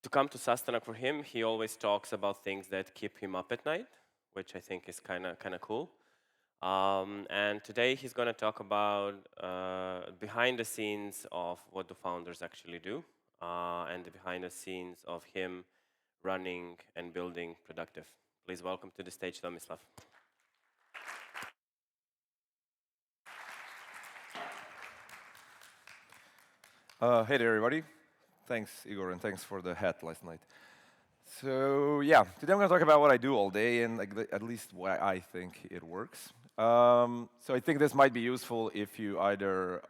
to come to Sastanak for him, he always talks about things that keep him up at night, which I think is kind of cool. And today he's going to talk about behind the scenes of what the founders actually do, and the behind the scenes of him running and building Productive. Please welcome to the stage Tomislav. Hey there, everybody. Thanks, Igor, and thanks for the hat last night. So yeah, today I'm going to talk about what I do all day and like at least why I think it works. So I think this might be useful if you either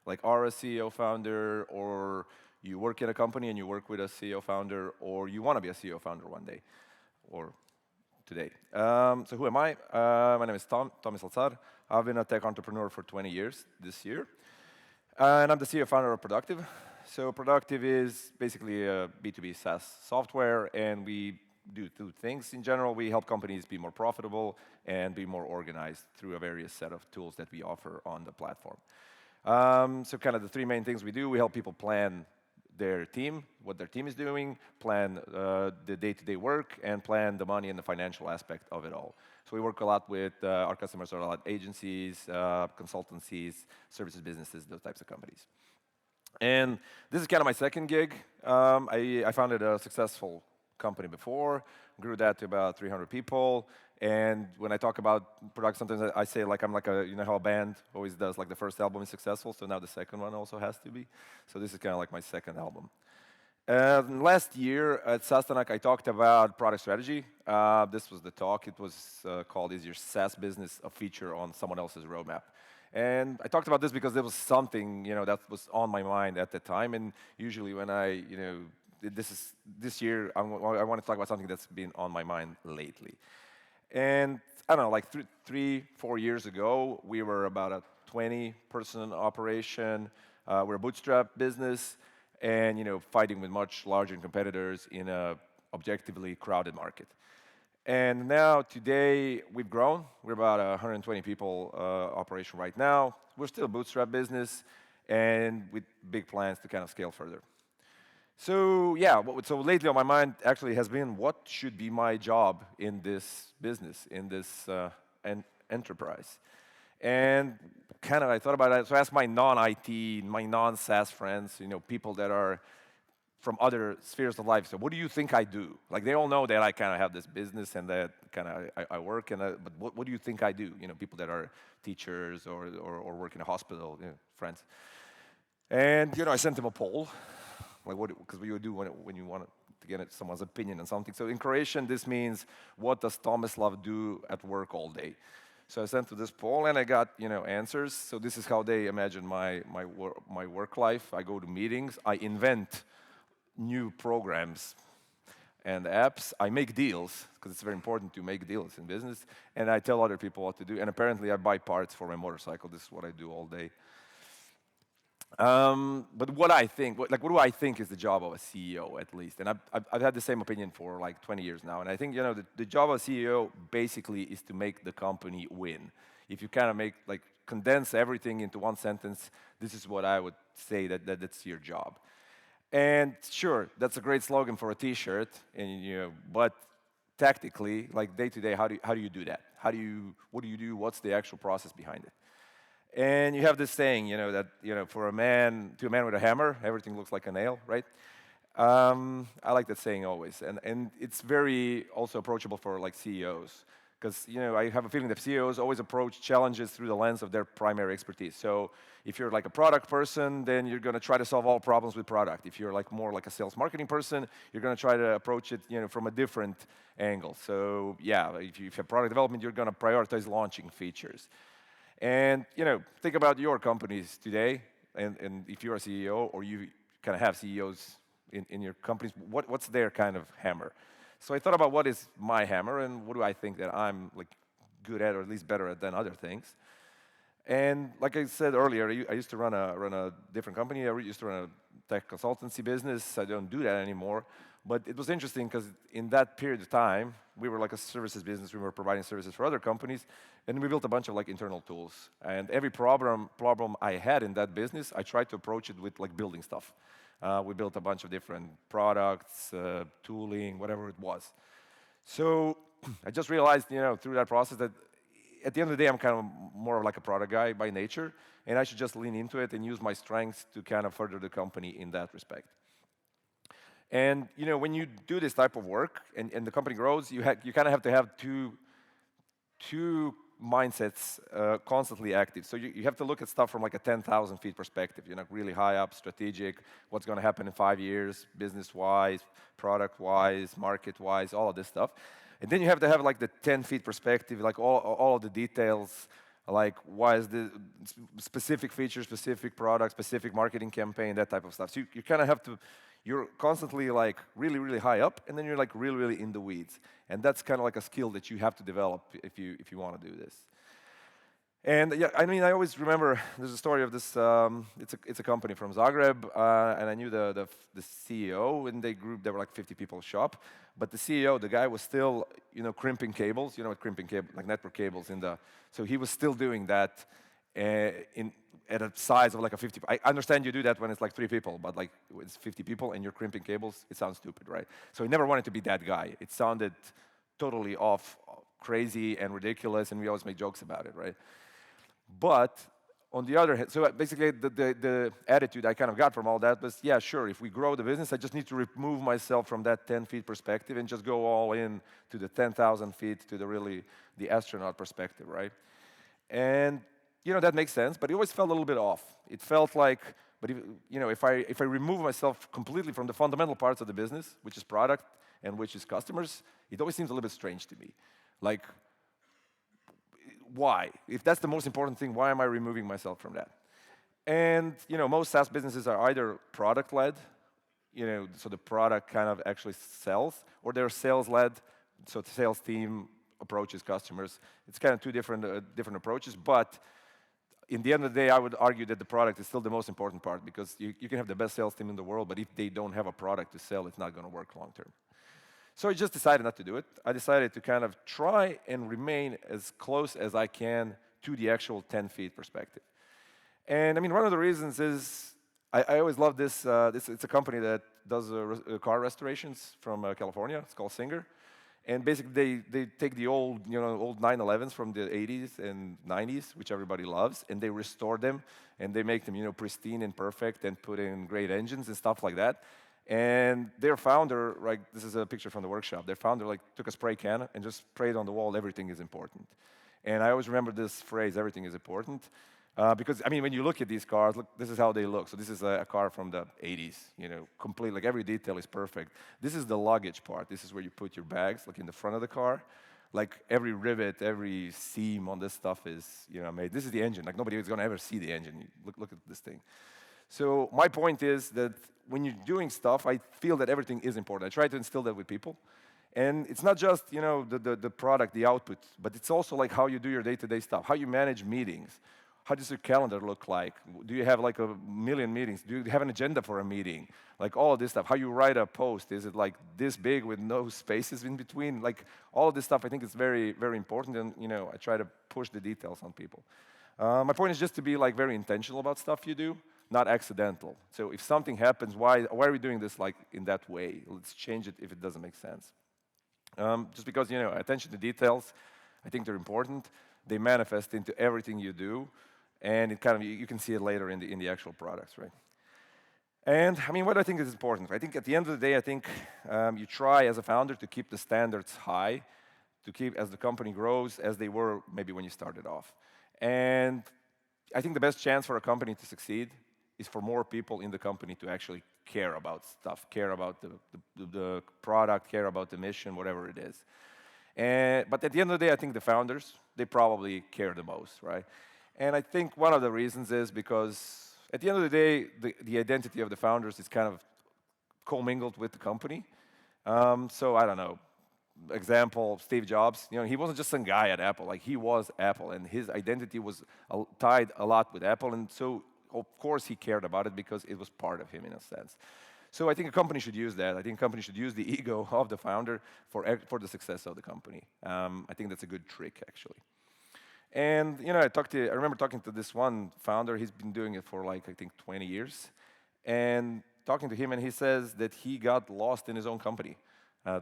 like are a CEO founder, or you work in a company and you work with a CEO founder, or you want to be a CEO founder one day, or today. So who am I? My name is Tomis Lazar. I've been a tech entrepreneur for 20 years this year. And I'm the CEO founder of Productive. So Productive is basically a B2B SaaS software, and we do two things in general. We help companies be more profitable and be more organized through a various set of tools that we offer on the platform. So kind of the three main things we do: we help people plan their team, what their team is doing, plan the day-to-day work, and plan the money and the financial aspect of it all. So we work a lot with our customers are a lot agencies, consultancies, services businesses, those types of companies. And this is kind of my second gig. I founded a successful company before, grew that to about 300 people. And when I talk about product, sometimes I say like I'm like you know how a band always does, like the first album is successful, so now the second one also has to be. So this is kind of like my second album. Last year at Sastanak, I talked about product strategy. This was the talk. It was called "Is Your SaaS Business a Feature on Someone Else's Roadmap?" And I talked about this because there was something that was on my mind at the time. And usually when this year, I want to talk about something that's been on my mind lately. And I don't know, like 4 years ago, we were about a 20-person operation. We're a bootstrap business, and fighting with much larger competitors in a objectively crowded market. And now today we've grown. We're about 120 people operation right now. We're still a bootstrap business, and with big plans to kind of scale further. So yeah, so lately on my mind actually has been what should be my job in this business, in this enterprise. And kind of I thought about it. So I asked my non-IT, my non-SaaS friends, people that are from other spheres of life. So what do you think I do? Like they all know that I kind of have this business and that kind of I work. But what do you think I do? People that are teachers or work in a hospital, friends. And I sent them a poll. Like because what you do when you want to get someone's opinion on something. So in Croatian, this means, what does Tomislav do at work all day? So I sent to this poll, and I got answers. So this is how they imagine my work life. I go to meetings. I invent new programs and apps. I make deals, because it's very important to make deals in business. And I tell other people what to do. And apparently I buy parts for my motorcycle. This is what I do all day. But what do I think is the job of a CEO, at least? And I've had the same opinion for like 20 years now. And I think, the job of a CEO basically is to make the company win. If you kind of condense everything into one sentence, this is what I would say that's your job. And sure, that's a great slogan for a T-shirt, but tactically, like day to day, how do you do that? What do you do? What's the actual process behind it? And you have this saying, that for a man with a hammer, everything looks like a nail, right? I like that saying always, and it's very also approachable for like CEOs, because I have a feeling that CEOs always approach challenges through the lens of their primary expertise. So if you're like a product person, then you're going to try to solve all problems with product. If you're like more like a sales marketing person, you're going to try to approach it from a different angle. So yeah, if you have product development, you're going to prioritize launching features. And think about your companies today, and if you're a CEO or you kind of have CEOs in your companies, what's their kind of hammer? So I thought about what is my hammer and what do I think that I'm like good at, or at least better at than other things. And like I said earlier, I used to run a different company. I used to run a tech consultancy business. I don't do that anymore. But it was interesting because in that period of time, we were like a services business. We were providing services for other companies, and we built a bunch of like internal tools. And every problem I had in that business, I tried to approach it with like building stuff. We built a bunch of different products, tooling, whatever it was. So I just realized, through that process that at the end of the day, I'm kind of more of like a product guy by nature, and I should just lean into it and use my strengths to kind of further the company in that respect. And when you do this type of work and the company grows, you kind of have to have two mindsets constantly active. So you have to look at stuff from like a 10,000 feet perspective, really high up, strategic, what's going to happen in 5 years, business-wise, product-wise, market-wise, all of this stuff. And then you have to have like the 10 feet perspective, like all of the details, like why is the specific feature, specific product, specific marketing campaign, that type of stuff. So you kind of have to, you're constantly like really, really high up, and then you're like really, really in the weeds. And that's kind of like a skill that you have to develop if you want to do this. And yeah, I mean, I always remember there's a story of this. It's a company from Zagreb, and I knew the CEO. In the group, there were like 50 people shop, but the CEO, the guy was still, crimping cables. You know what crimping cable, like network cables in the. So he was still doing that at a size of like a 50. I understand you do that when it's like 3 people, but like it's 50 people and you're crimping cables. It sounds stupid, right? So he never wanted to be that guy. It sounded totally off, crazy and ridiculous, and we always make jokes about it, right? But on the other hand, so basically the attitude I kind of got from all that was, yeah, sure, if we grow the business, I just need to remove myself from that 10 feet perspective and just go all in to the 10,000 feet, to the astronaut perspective, right? And, that makes sense, but it always felt a little bit off. It felt like, but if I remove myself completely from the fundamental parts of the business, which is product and which is customers, it always seems a little bit strange to me. Like, why? If that's the most important thing, why am I removing myself from that? And most SaaS businesses are either product-led, so the product kind of actually sells, or they're sales-led, so the sales team approaches customers. It's kind of two different approaches, but in the end of the day, I would argue that the product is still the most important part, because you can have the best sales team in the world, but if they don't have a product to sell, it's not going to work long term. So I just decided not to do it. I decided to kind of try and remain as close as I can to the actual 10 feet perspective. And I mean, one of the reasons is I always love this. It's a company that does car restorations from California. It's called Singer. And basically, they take the old 911s from the 80s and 90s, which everybody loves, and they restore them, and they make them, pristine and perfect, and put in great engines and stuff like that. And their founder, this is a picture from the workshop. Their founder, took a spray can and just sprayed on the wall, "Everything is important." And I always remember this phrase, "Everything is important," because I mean, when you look at these cars, look, this is how they look. So this is a car from the 80s, complete, like every detail is perfect. This is the luggage part. This is where you put your bags, like in the front of the car. Like every rivet, every seam on this stuff is, made. This is the engine. Like nobody is going to ever see the engine. Look at this thing. So my point is that when you're doing stuff, I feel that everything is important. I try to instill that with people. And it's not just, the product, the output, but it's also like how you do your day-to-day stuff, how you manage meetings. How does your calendar look like? Do you have like a million meetings? Do you have an agenda for a meeting? Like all of this stuff. How you write a post? Is it like this big with no spaces in between? Like all of this stuff I think is very, very important, and I try to push the details on people. My point is just to be like very intentional about stuff you do, not accidental. So if something happens, why are we doing this like in that way? Let's change it if it doesn't make sense. Just because, attention to details, I think they're important. They manifest into everything you do, and it kind of, you can see it later in the actual products, right? And I mean, what I think is important, I think at the end of the day, I think you try as a founder to keep the standards high, to keep as the company grows as they were maybe when you started off. And I think the best chance for a company to succeed is for more people in the company to actually care about stuff, care about the product, care about the mission, whatever it is. But at the end of the day, I think the founders, they probably care the most, right? And I think one of the reasons is because at the end of the day, the identity of the founders is kind of commingled with the company. So I don't know, example, Steve Jobs, he wasn't just some guy at Apple, like he was Apple, and his identity was tied a lot with Apple, and so of course he cared about it because it was part of him in a sense. So I think a company should use that. I think a company should use the ego of the founder for the success of the company. I think that's a good trick, actually. And I remember talking to this one founder. He's been doing it for like I think 20 years, and talking to him, and he says that he got lost in his own company,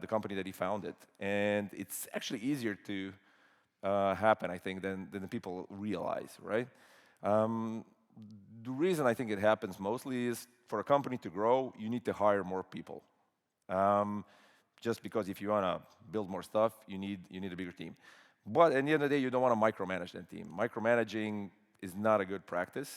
the company that he founded. And it's actually easier to happen, I think, than the people realize, right? Um, the reason I think it happens mostly is for a company to grow, you need to hire more people. Um, just because if you want to build more stuff, you need a bigger team. But at the end of the day, you don't want to micromanage that team. Micromanaging is not a good practice,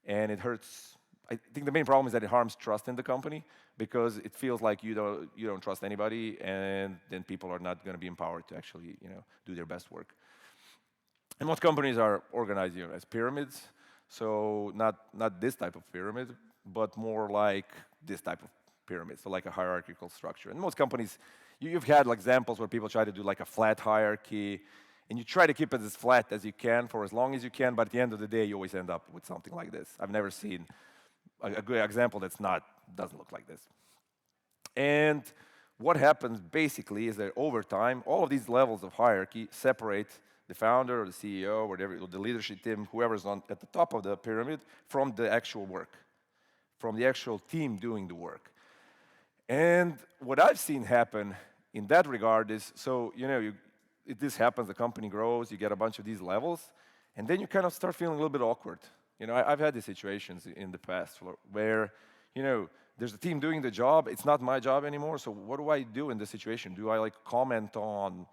and it hurts. I think the main problem is that it harms trust in the company because it feels like you don't trust anybody, and then people are not going to be empowered to actually do their best work. And most companies are organized as pyramids, so not this type of pyramid, but more like this type of pyramid, so like a hierarchical structure. And most companies, you've had like examples where people try to do like a flat hierarchy, and you try to keep it as flat as you can for as long as you can, but at the end of the day, you always end up with something like this. I've never seen a good example doesn't look like this. And what happens basically is that over time, all of these levels of hierarchy separate the founder or the CEO or whatever, or the leadership team, whoever's at the top of the pyramid, from the actual work, from the actual team doing the work. And what I've seen happen in that regard is, so this happens, the company grows, you get a bunch of these levels, and then you kind of start feeling a little bit awkward. I've had these situations in the past where, there's a team doing the job, it's not my job anymore, so what do I do in this situation? Do I comment on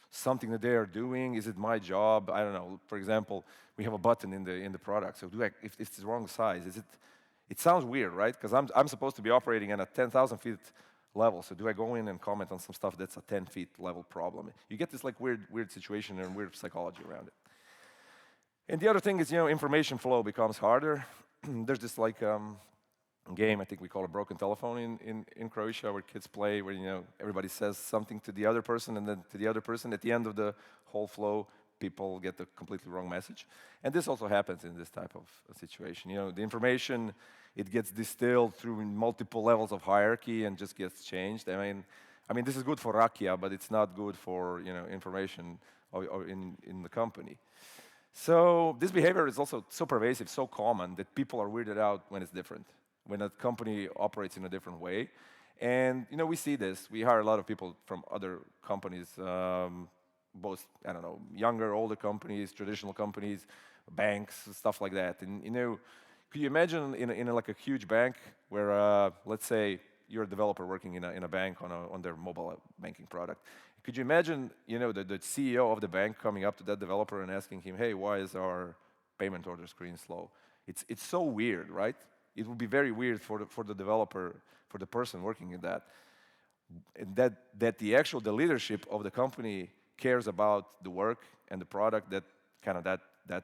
something that they are doing? Is it my job? I don't know. For example, we have a button in the product, so if it's the wrong size, it sounds weird, right? Because I'm supposed to be operating at a 10,000 feet level, so do I go in and comment on some stuff that's a 10 feet level problem? You get this weird situation and weird psychology around it. And the other thing is, information flow becomes harder. There's this game, I think we call it broken telephone in Croatia, where kids play, where everybody says something to the other person, and then to the other person. At the end of the whole flow, people get the completely wrong message. And this also happens in this type of situation. The information, it gets distilled through multiple levels of hierarchy and just gets changed. I mean, this is good for rakia, but it's not good for information or in the company. So this behavior is also so pervasive, so common, that people are weirded out when it's different, when a company operates in a different way. And we see this. We hire a lot of people from other companies, both, I don't know, younger, older companies, traditional companies, banks, stuff like that. And could you imagine in like a huge bank where, let's say, you're a developer working in a bank on their mobile banking product? Could you imagine, the CEO of the bank coming up to that developer and asking him, "Hey, why is our payment order screen slow?" It's so weird, right? It would be very weird for the developer, for the person working in that, and that the leadership of the company cares about the work and the product that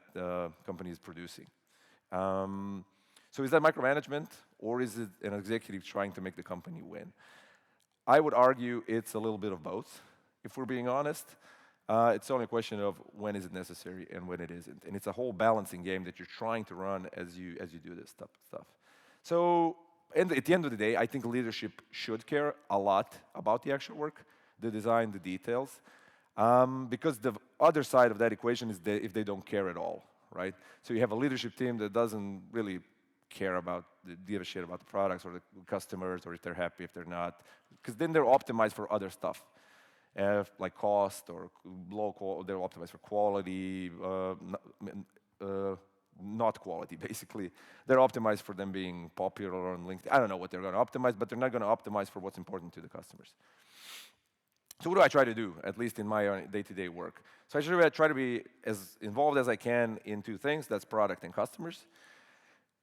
company is producing. So is that micromanagement, or is it an executive trying to make the company win? I would argue it's a little bit of both, if we're being honest. It's only a question of when is it necessary and when it isn't. And it's a whole balancing game that you're trying to run as you do this stuff. So at the end of the day, I think leadership should care a lot about the actual work, the design, the details, because the other side of that equation is if they don't care at all, right? So you have a leadership team that doesn't really give a shit about the products or the customers, or if they're happy, if they're not, because then they're optimized for other stuff, like cost or low quality. They're optimized for quality, not quality, basically. They're optimized for them being popular on LinkedIn. I don't know what they're going to optimize, but they're not going to optimize for what's important to the customers. So what do I try to do, at least in my day-to-day work? So I try to be as involved as I can in two things. That's product and customers.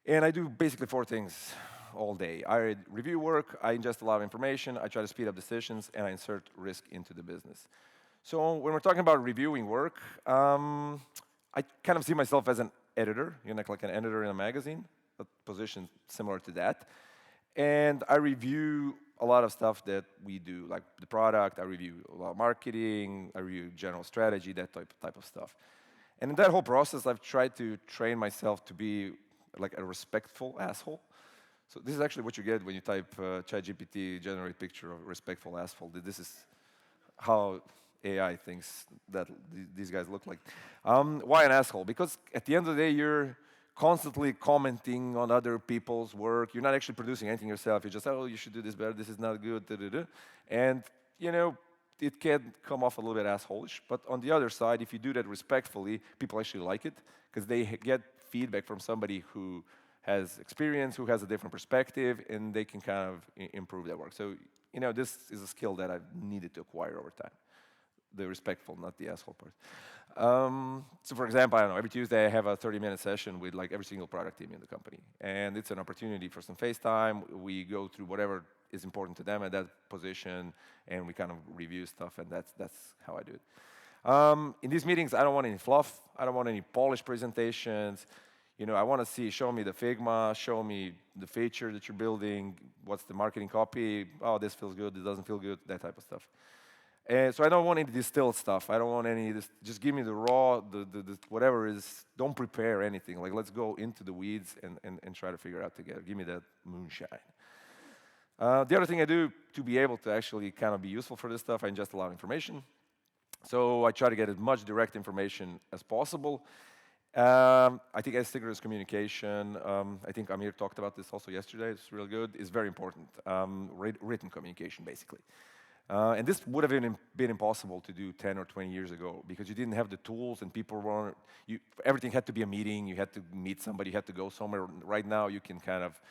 And I do basically four things all day. I review work, I ingest a lot of information, I try to speed up decisions, and I insert risk into the business. So when we're talking about reviewing work, I kind of see myself as an editor, like an editor in a magazine, a position similar to that. And I review a lot of stuff that we do, like the product, I review a lot of marketing, I review general strategy, that type of stuff. And in that whole process, I've tried to train myself to be like a respectful asshole. So this is actually what you get when you type ChatGPT, generate picture of a respectful asshole. This is how AI thinks that these guys look like. Why an asshole? Because at the end of the day, you're constantly commenting on other people's work. You're not actually producing anything yourself. You're just, oh, you should do this better. This is not good. Da, da, da. And you know, it can come off a little bit assholeish. But on the other side, if you do that respectfully, people actually like it because they get feedback from somebody who has experience, who has a different perspective, and they can kind of improve their work. So, you know, this is a skill that I've needed to acquire over time. The respectful, not the asshole part. So for example, I don't know, every Tuesday I have a 30-minute session with like every single product team in the company. And it's an opportunity for some face time. We go through whatever is important to them at that position, and we kind of review stuff, and that's how I do it. In these meetings, I don't want any fluff. I don't want any polished presentations. You know, I want to see, show me the Figma, show me the feature that you're building, what's the marketing copy, oh, this feels good, this doesn't feel good, that type of stuff. And so I don't want any distilled stuff. I don't want any of this. Just give me the raw, the whatever is. Don't prepare anything. Like, let's go into the weeds and try to figure it out together. Give me that moonshine. The other thing I do to be able to actually kind of be useful for this stuff, I ingest a lot of information. So I try to get as much direct information as possible. I think asynchronous communication, I think Amir talked about this also yesterday, it's real good, is very important. Written communication, basically. And this would have been impossible to do 10 or 20 years ago because you didn't have the tools and people weren't, everything had to be a meeting, you had to meet somebody, you had to go somewhere. Right now you can kind of,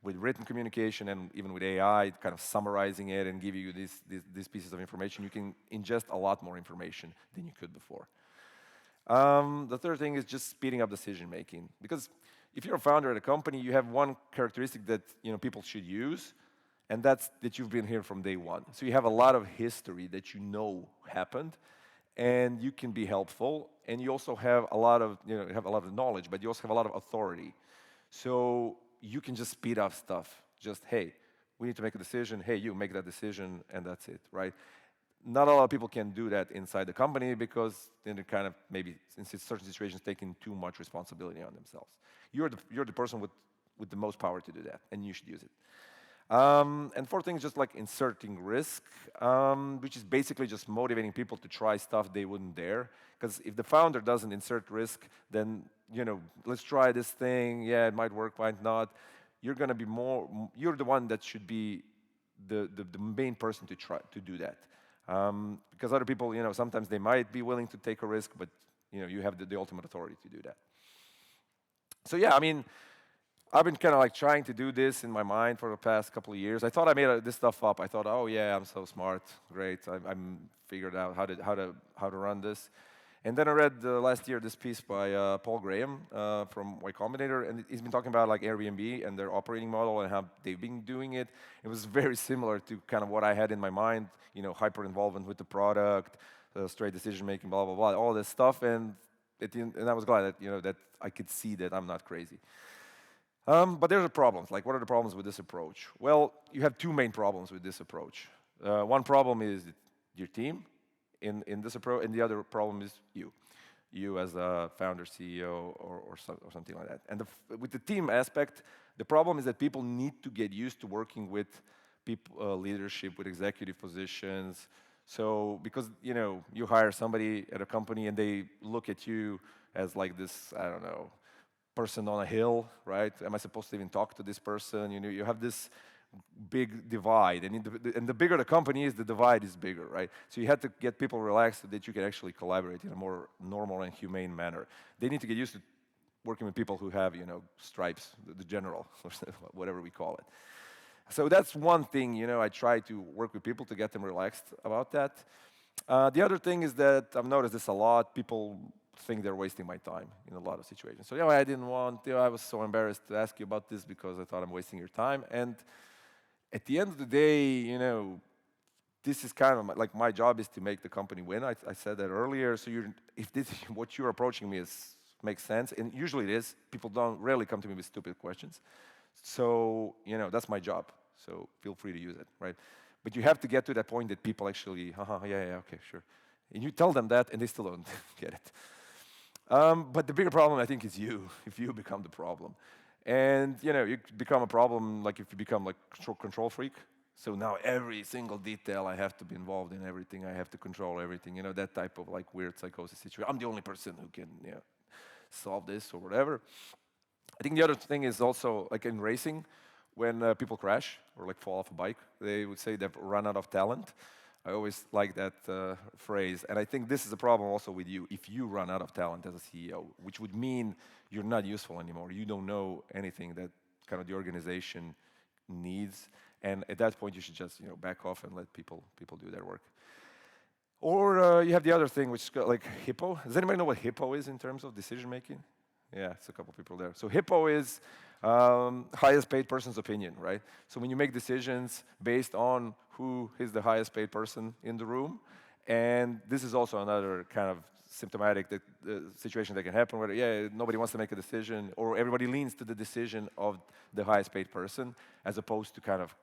with written communication and even with AI, kind of summarizing it and give you these pieces of information, you can ingest a lot more information than you could before. The third thing is just speeding up decision making. Because if you're a founder at a company, you have one characteristic that people should use, and that's that you've been here from day one. So you have a lot of history that you know happened, and you can be helpful. And you also have a lot of knowledge, but you also have a lot of authority. So you can just speed up stuff. Just, hey, we need to make a decision. Hey, you make that decision, and that's it, right? Not a lot of people can do that inside the company because then they're kind of maybe in certain situations taking too much responsibility on themselves. You're the person with the most power to do that, and you should use it. And fourth thing is just like inserting risk, which is basically just motivating people to try stuff they wouldn't dare. Because if the founder doesn't insert risk, then let's try this thing. Yeah, it might work, might not. You're going to be you're the one that should be the main person to try to do that. Because other people, sometimes they might be willing to take a risk, but you have the ultimate authority to do that. So yeah, I mean, I've been kind of like trying to do this in my mind for the past couple of years. I thought I made this stuff up. I thought, oh yeah, I'm so smart, great. I'm figured out how to run this. And then I read last year this piece by Paul Graham from Y Combinator, and he's been talking about like Airbnb and their operating model and how they've been doing it. It was very similar to kind of what I had in my mind, hyper involvement with the product, straight decision making, blah blah blah, all this stuff. And I was glad that that I could see that I'm not crazy. But there's a problem. Like, what are the problems with this approach? Well, you have two main problems with this approach. One problem is your team in this approach, and the other problem is you as a founder, CEO, or something like that. And with the team aspect, the problem is that people need to get used to working with people, leadership, with executive positions. So because you hire somebody at a company and they look at you as like this, I don't know, person on a hill, right? Am I supposed to even talk to this person? You have this big divide, and the bigger the company is, the divide is bigger, right? So you have to get people relaxed so that you can actually collaborate in a more normal and humane manner. They need to get used to working with people who have, stripes, the general, or whatever we call it. So that's one thing, I try to work with people to get them relaxed about that. The other thing is that I've noticed this a lot. People think they're wasting my time in a lot of situations. So, I didn't want, I was so embarrassed to ask you about this because I thought I'm wasting your time. And at the end of the day, this is kind of like my job is to make the company win. I said that earlier. So if what you're approaching me makes sense, and usually it is, people rarely come to me with stupid questions. So, that's my job. So feel free to use it, right? But you have to get to that point that people actually, yeah, okay, sure. And you tell them that, and they still don't get it. But the bigger problem, I think, is you, if you become the problem. And, you become a problem, like if you become like control freak. So now every single detail, I have to be involved in everything. I have to control everything, that type of like weird psychosis situation. I'm the only person who can solve this or whatever. I think the other thing is also like in racing, when people crash or like fall off a bike, they would say they've run out of talent. I always like that phrase, and I think this is a problem also with you. If you run out of talent as a CEO, which would mean you're not useful anymore, you don't know anything that kind of the organization needs, and at that point you should just back off and let people do their work. Or you have the other thing, which is like HIPPO. Does anybody know what HIPPO is in terms of decision making? Yeah, it's a couple people there. So HIPPO is highest paid person's opinion, right? So when you make decisions based on who is the highest paid person in the room, and this is also another kind of symptomatic situation that can happen where, yeah, nobody wants to make a decision, or everybody leans to the decision of the highest paid person, as opposed to kind of,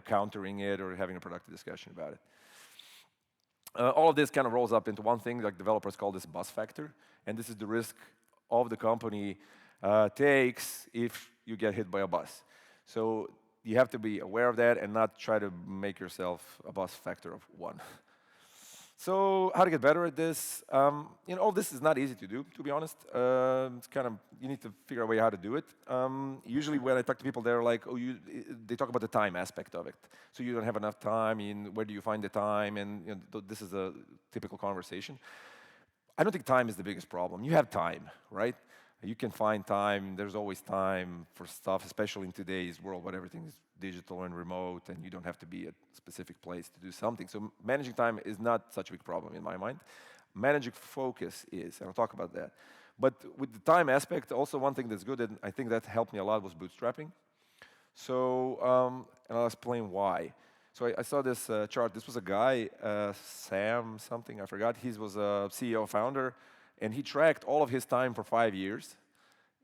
countering it or having a productive discussion about it. All of this kind of rolls up into one thing, like developers call this bus factor, and this is the risk of the company takes if you get hit by a bus. So you have to be aware of that and not try to make yourself a bus factor of 1. So how to get better at this? All this is not easy to do, to be honest. It's kind of, you need to figure out a way how to do it. Usually when I talk to people, they're like, they talk about the time aspect of it. So you don't have enough time, where do you find the time? And this is a typical conversation. I don't think time is the biggest problem. You have time, right? You can find time. There's always time for stuff, especially in today's world where everything is digital and remote, and you don't have to be at a specific place to do something. So managing time is not such a big problem in my mind. Managing focus is, and I'll talk about that. But with the time aspect, also one thing that's good, and I think that helped me a lot, was bootstrapping. So, and I'll explain why. So I saw this chart. This was a guy, Sam something, I forgot. He was a CEO founder, and he tracked all of his time for 5 years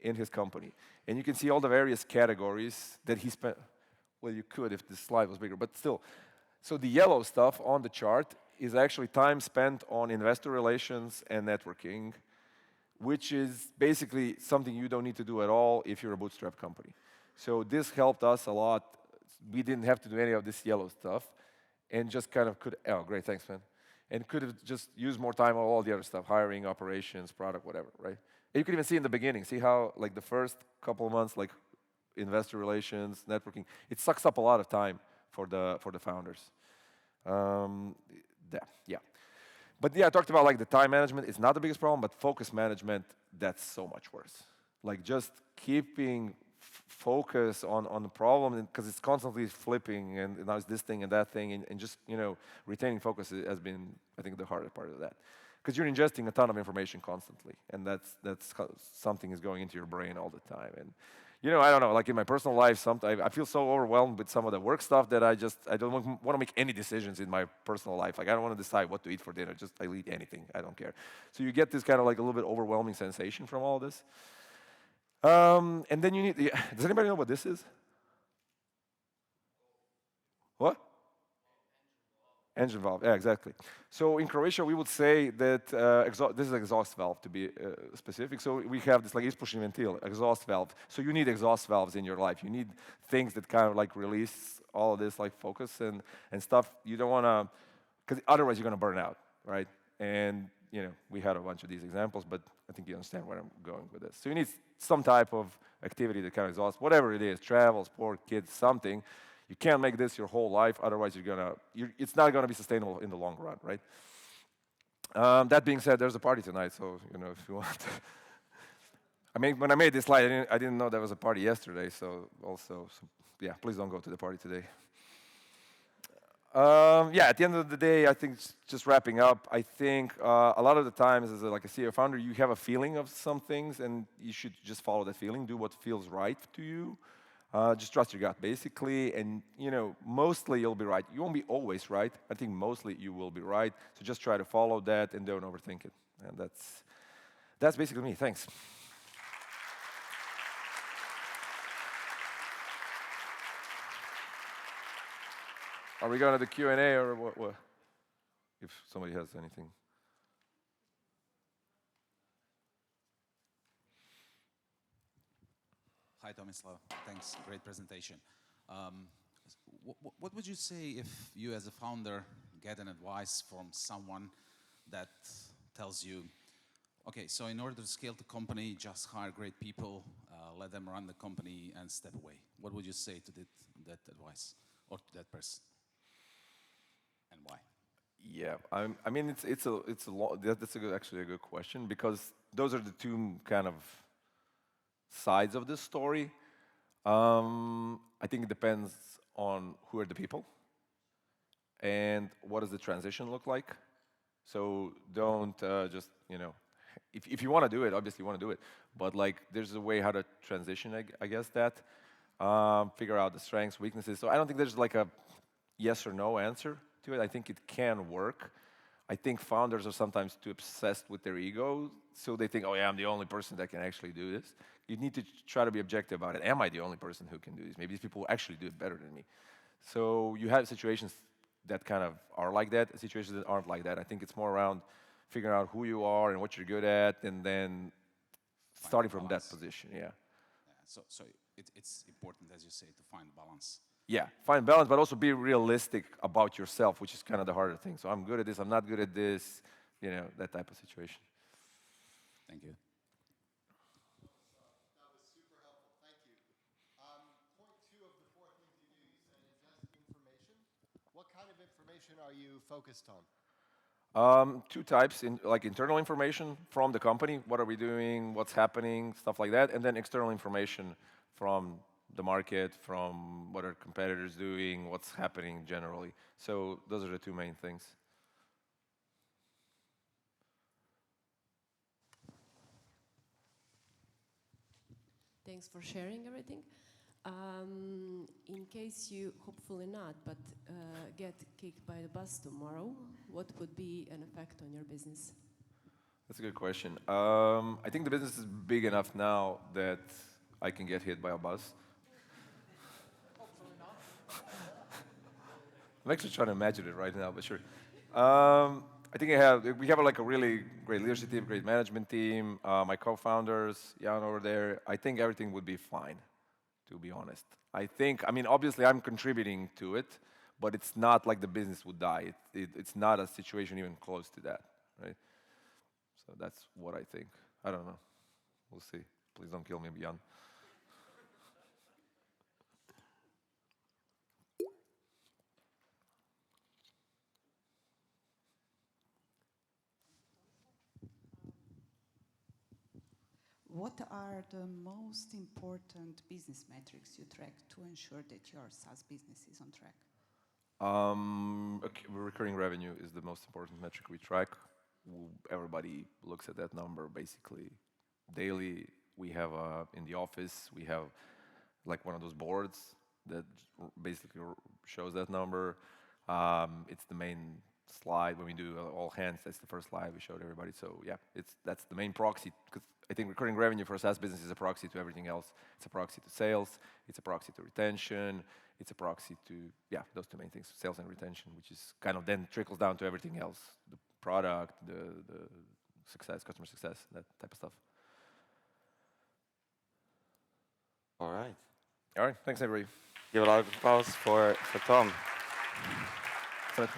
in his company. And you can see all the various categories that he spent. Well, you could if this slide was bigger, but still. So the yellow stuff on the chart is actually time spent on investor relations and networking, which is basically something you don't need to do at all if you're a bootstrap company. So this helped us a lot. We didn't have to do any of this yellow stuff, and just kind of could, oh, great, thanks, man. And could have just used more time on all the other stuff, hiring, operations, product, whatever, right? And you can even see in the beginning, see how like the first couple of months, like investor relations, networking, it sucks up a lot of time for the founders. Yeah. But yeah, I talked about like the time management is not the biggest problem, but focus management, that's so much worse. Like just keeping focus on the problem, because it's constantly flipping, and now it's this thing and that thing, and just retaining focus has been, I think, the harder part of that, because you're ingesting a ton of information constantly, and that's something is going into your brain all the time. And I don't know, like in my personal life, sometimes I feel so overwhelmed with some of the work stuff that I don't want to make any decisions in my personal life. Like I don't want to decide what to eat for dinner. Just I'll eat anything. I don't care. So you get this kind of like a little bit overwhelming sensation from all this. And then you need, does anybody know what this is? What? Engine valve, yeah, exactly. So in Croatia, we would say that this is exhaust valve, to be specific. So we have this like ispušni ventil, exhaust valve. So you need exhaust valves in your life. You need things that kind of like release all of this like focus and stuff. You don't want to, because otherwise you're going to burn out, right? And we had a bunch of these examples, but I think you understand where I'm going with this. So you need some type of activity that kind of exhausts, whatever it is, travel, sport, kids, something. You can't make this your whole life, otherwise it's not gonna be sustainable in the long run, right? That being said, there's a party tonight, so if you want. When I made this slide, I didn't know there was a party yesterday, so yeah, please don't go to the party today. Yeah, at the end of the day, I think just wrapping up, I think a lot of the times as like a CEO founder, you have a feeling of some things, and you should just follow that feeling, do what feels right to you. Just trust your gut, basically, and mostly you'll be right. You won't be always right. I think mostly you will be right. So just try to follow that and don't overthink it. And that's basically me. Thanks. Are we going to the Q&A or what? If somebody has anything. Hi, Tomislav. Thanks. Great presentation. What would you say if you, as a founder, get an advice from someone that tells you, okay, so in order to scale the company, just hire great people, let them run the company and step away. What would you say to that advice or to that person? And why? Yeah, I mean, that's actually a good question because those are the two kind of sides of this story. I think it depends on who are the people and what does the transition look like. So don't just, if you want to do it, obviously you want to do it, but like there's a way how to transition, I guess that. Figure out the strengths, weaknesses. So I don't think there's like a yes or no answer to it. I think it can work. I think founders are sometimes too obsessed with their ego, so they think, oh yeah, I'm the only person that can actually do this. You need to try to be objective about it. Am I the only person who can do this? Maybe these people actually do it better than me. So you have situations that kind of are like that, situations that aren't like that. I think it's more around figuring out who you are and what you're good at, and then starting from that position. Yeah. So it's important, as you say, to find balance. Yeah, find balance, but also be realistic about yourself, which is kind of the harder thing. So I'm good at this, I'm not good at this, that type of situation. Thank you. That was super helpful. Thank you. Point two of the four things you do, you said ingest information. What kind of information are you focused on? Two types, like internal information from the company, what are we doing, what's happening, stuff like that, and then external information from the market, from what are competitors doing, what's happening generally. So those are the two main things. Thanks for sharing everything. In case you, hopefully not, but get kicked by the bus tomorrow, what would be an effect on your business? That's a good question. I think the business is big enough now that I can get hit by a bus. I'm actually trying to imagine it right now, but sure. I think we have like a really great leadership team, great management team. My co-founders, Jan over there. I think everything would be fine, to be honest. I mean, obviously I'm contributing to it, but it's not like the business would die. It's not a situation even close to that, right? So that's what I think. I don't know. We'll see. Please don't kill me, Jan. What are the most important business metrics you track to ensure that your SaaS business is on track? Okay, recurring revenue is the most important metric we track. Everybody looks at that number basically daily. We have in the office, we have like one of those boards that basically shows that number. It's the main slide when we do all hands. That's the first slide we showed everybody. So yeah, that's the main proxy, because I think recurring revenue for a SaaS business is a proxy to everything else. It's a proxy to sales. It's a proxy to retention. It's a proxy to, yeah, those two main things, sales and retention, which is kind of then trickles down to everything else, the product, the success, customer success, that type of stuff. All right. All right, thanks everybody. Give a lot of applause for Tom. So-